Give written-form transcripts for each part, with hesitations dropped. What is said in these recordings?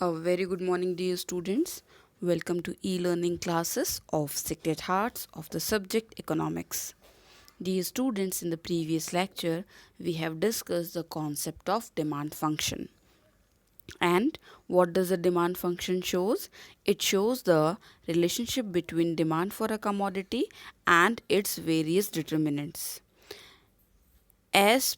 A very good morning, dear students. Welcome to e-learning classes of Sacred Hearts of the subject economics. Dear students, in the previous lecture, we have discussed the concept of demand function. And what does the demand function shows? It shows the relationship between demand for a commodity and its various determinants. As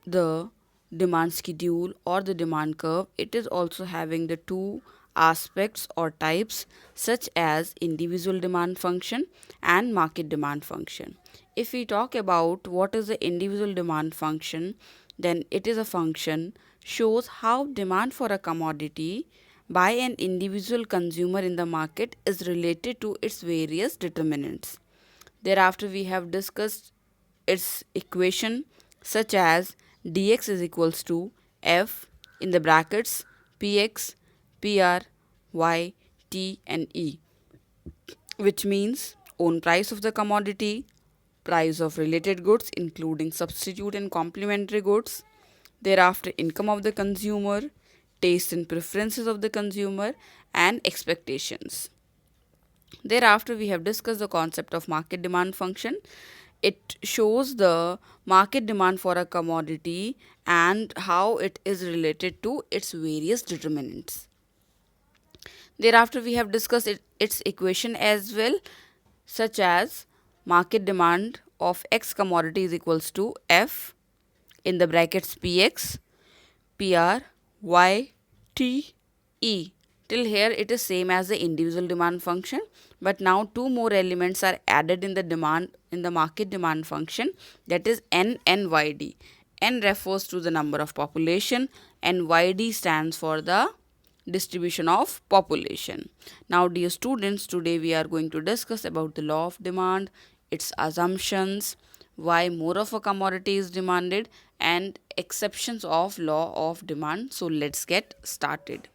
the demand schedule or the demand curve, it is also having the two aspects or types such as individual demand function and market demand function. If we talk about what is the individual demand function, then it is a function shows how demand for a commodity by an individual consumer in the market is related to its various determinants. Thereafter, we have discussed its equation such as dx is equals to f in the brackets px, pr, y, t and e, which means own price of the commodity, price of related goods including substitute and complementary goods, thereafter income of the consumer, taste and preferences of the consumer and expectations. Thereafter, we have discussed the concept of market demand function. It shows the market demand for a commodity and how it is related to its various determinants. Thereafter, we have discussed its equation as well, such as market demand of X commodity is equals to F in the brackets Px, Pr, Y, T, E. Till here it is same as the individual demand function, but now two more elements are added in the market demand function, that is N and YD. N refers to the number of population and YD stands for the distribution of population. Now dear students, today we are going to discuss about the law of demand, its assumptions, why more of a commodity is demanded and exceptions of law of demand. So let's get started.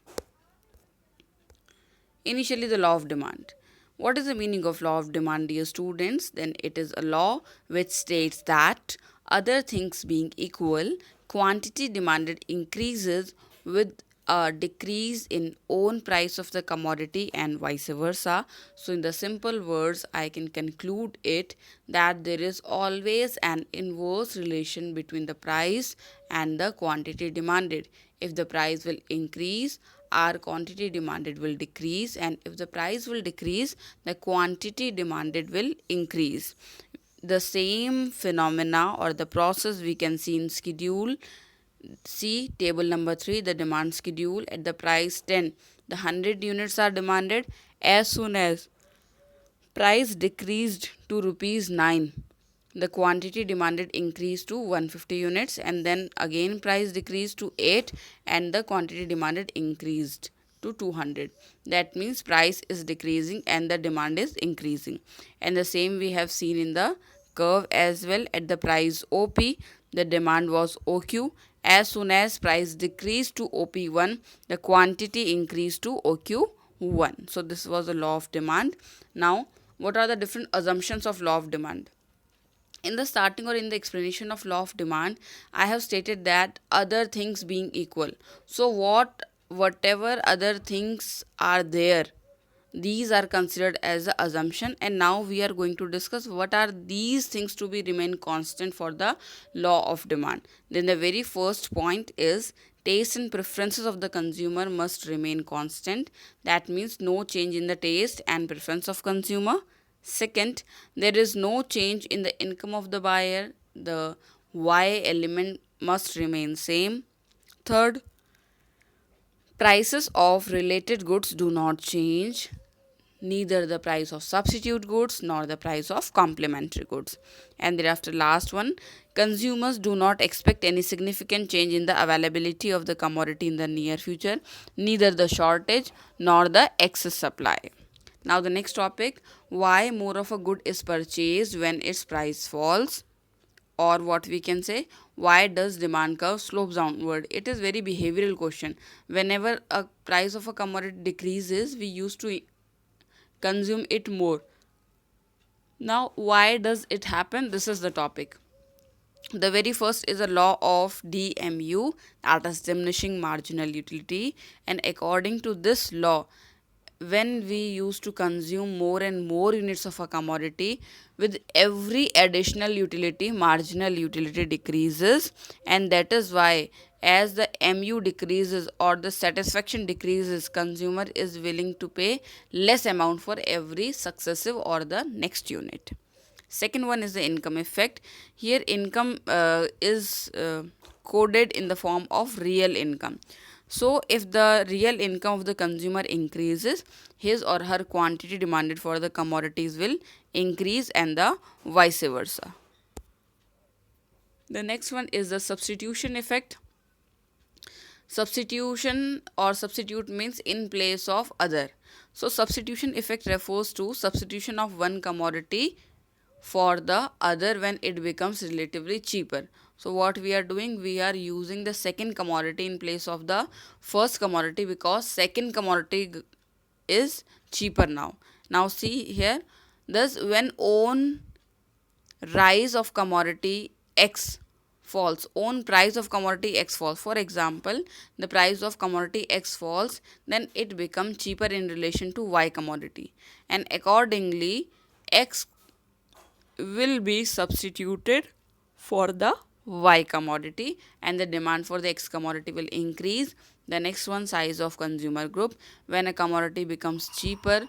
Initially, the law of demand. What is the meaning of law of demand, dear students? Then it is a law which states that other things being equal, quantity demanded increases with a decrease in own price of the commodity and vice versa. So in the simple words, I can conclude it that there is always an inverse relation between the price and the quantity demanded. If the price will increase, our quantity demanded will decrease, and if the price will decrease, the quantity demanded will increase. The same phenomena or the process we can see in schedule. See table number 3, the demand schedule. At the price 10, the 100 units are demanded. As soon as price decreased to rupees 9, the quantity demanded increased to 150 units, and then again price decreased to 8 and the quantity demanded increased to 200. That means price is decreasing and the demand is increasing. And the same we have seen in the curve as well. At the price OP, the demand was OQ. As soon as price decreased to OP1, the quantity increased to OQ1. So this was the law of demand. Now, what are the different assumptions of law of demand? In the starting or in the explanation of law of demand, I have stated that other things being equal. So whatever other things are there, these are considered as the assumption, and now we are going to discuss what are these things to be remain constant for the law of demand. Then the very first point is taste and preferences of the consumer must remain constant. That means no change in the taste and preference of consumer. Second, there is no change in the income of the buyer. The Y element must remain same. Third, prices of related goods do not change, neither the price of substitute goods nor the price of complementary goods. And thereafter, last one, consumers do not expect any significant change in the availability of the commodity in the near future, neither the shortage nor the excess supply. Now the next topic, why more of a good is purchased when its price falls, or what we can say, why does demand curve slopes downward? It is very behavioral question. Whenever a price of a commodity decreases, we used to consume it more. Now why does it happen? This is the topic. The very first is a law of DMU, that is diminishing marginal utility. And according to this law, when we used to consume more and more units of a commodity, with every additional utility, marginal utility decreases. And that is why, as the MU decreases or the satisfaction decreases, consumer is willing to pay less amount for every successive or the next unit. Second one is the income effect. Here income is coded in the form of real income. So if the real income of the consumer increases, his or her quantity demanded for the commodities will increase, and the vice versa. The next one is the substitution effect. Substitution or substitute means in place of other. So substitution effect refers to substitution of one commodity for the other when it becomes relatively cheaper. So what we are doing, we are using the second commodity in place of the first commodity, because second commodity is cheaper now. Now see here, thus when on rise of commodity X falls, on price of commodity X falls, for example, the price of commodity X falls, then it becomes cheaper in relation to Y commodity, and accordingly X will be substituted for the Y commodity, and the demand for the X commodity will increase. The next one, size of consumer group. When a commodity becomes cheaper,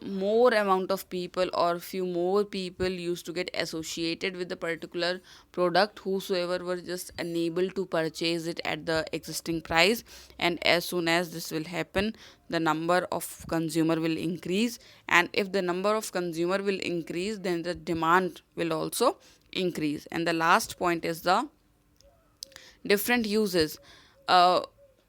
more amount of people or few more people used to get associated with the particular product, whosoever were just unable to purchase it at the existing price. And as soon as this will happen, the number of consumer will increase, and if the number of consumer will increase, then the demand will also increase. And the last point is the different uses.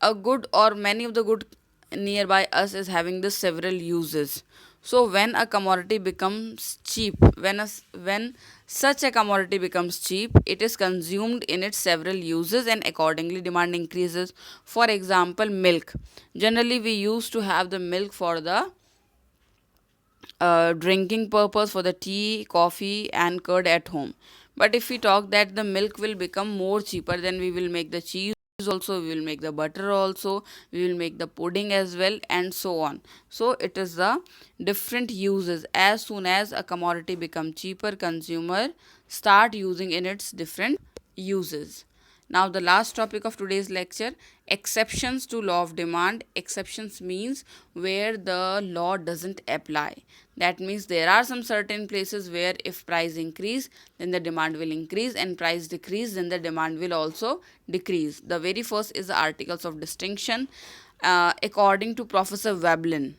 A good or many of the good nearby us is having the several uses. So when a commodity becomes cheap, when such a commodity becomes cheap, it is consumed in its several uses, and accordingly demand increases. For example, milk. Generally we used to have the milk for the drinking purpose, for the tea, coffee and curd at home. But if we talk that the milk will become more cheaper, then we will make the cheese also, we will make the butter also, we will make the pudding as well, and so on. So it is the different uses. As soon as a commodity become cheaper, consumer start using in its different uses. Now the last topic of today's lecture, exceptions to law of demand. Exceptions means where the law doesn't apply. That means there are some certain places where if price increase, then the demand will increase, and price decrease, then the demand will also decrease. The very first is the articles of distinction. According to Professor Veblen,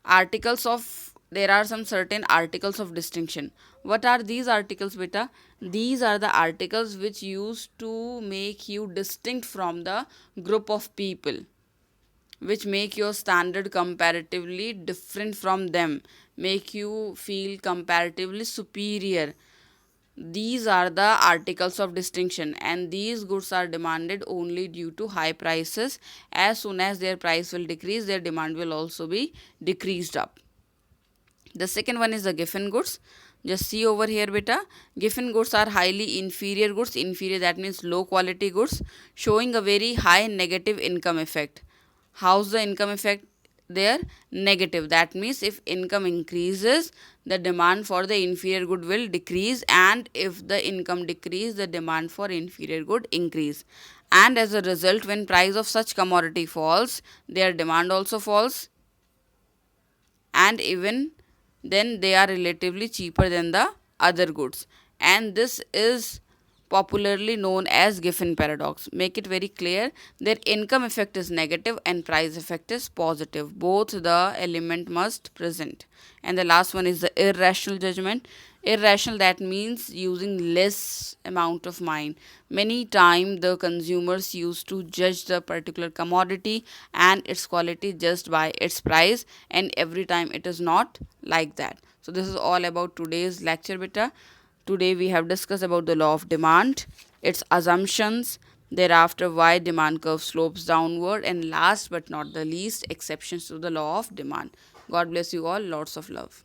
articles of there are some certain articles of distinction. What are these articles, beta? These are the articles which used to make you distinct from the group of people, which make your standard comparatively different from them, make you feel comparatively superior. These are the articles of distinction, and these goods are demanded only due to high prices. As soon as their price will decrease, their demand will also be decreased up. The second one is the Giffen goods. Just see over here, beta. Giffen goods are highly inferior goods. Inferior, that means low quality goods, showing a very high negative income effect. How's the income effect there? Negative. That means if income increases, the demand for the inferior good will decrease, and if the income decrease, the demand for inferior good increase. And as a result, when price of such commodity falls, their demand also falls, and even then they are relatively cheaper than the other goods. And this is popularly known as Giffen paradox. Make it very clear, their income effect is negative and price effect is positive. Both the element must present. And the last one is the irrational judgment. Irrational, that means using less amount of mind. Many times the consumers used to judge the particular commodity and its quality just by its price, and every time it is not like that. So this is all about today's lecture, beta. Today we have discussed about the law of demand, its assumptions, thereafter why demand curve slopes downward, and last but not the least, exceptions to the law of demand. God bless you all. Lots of love.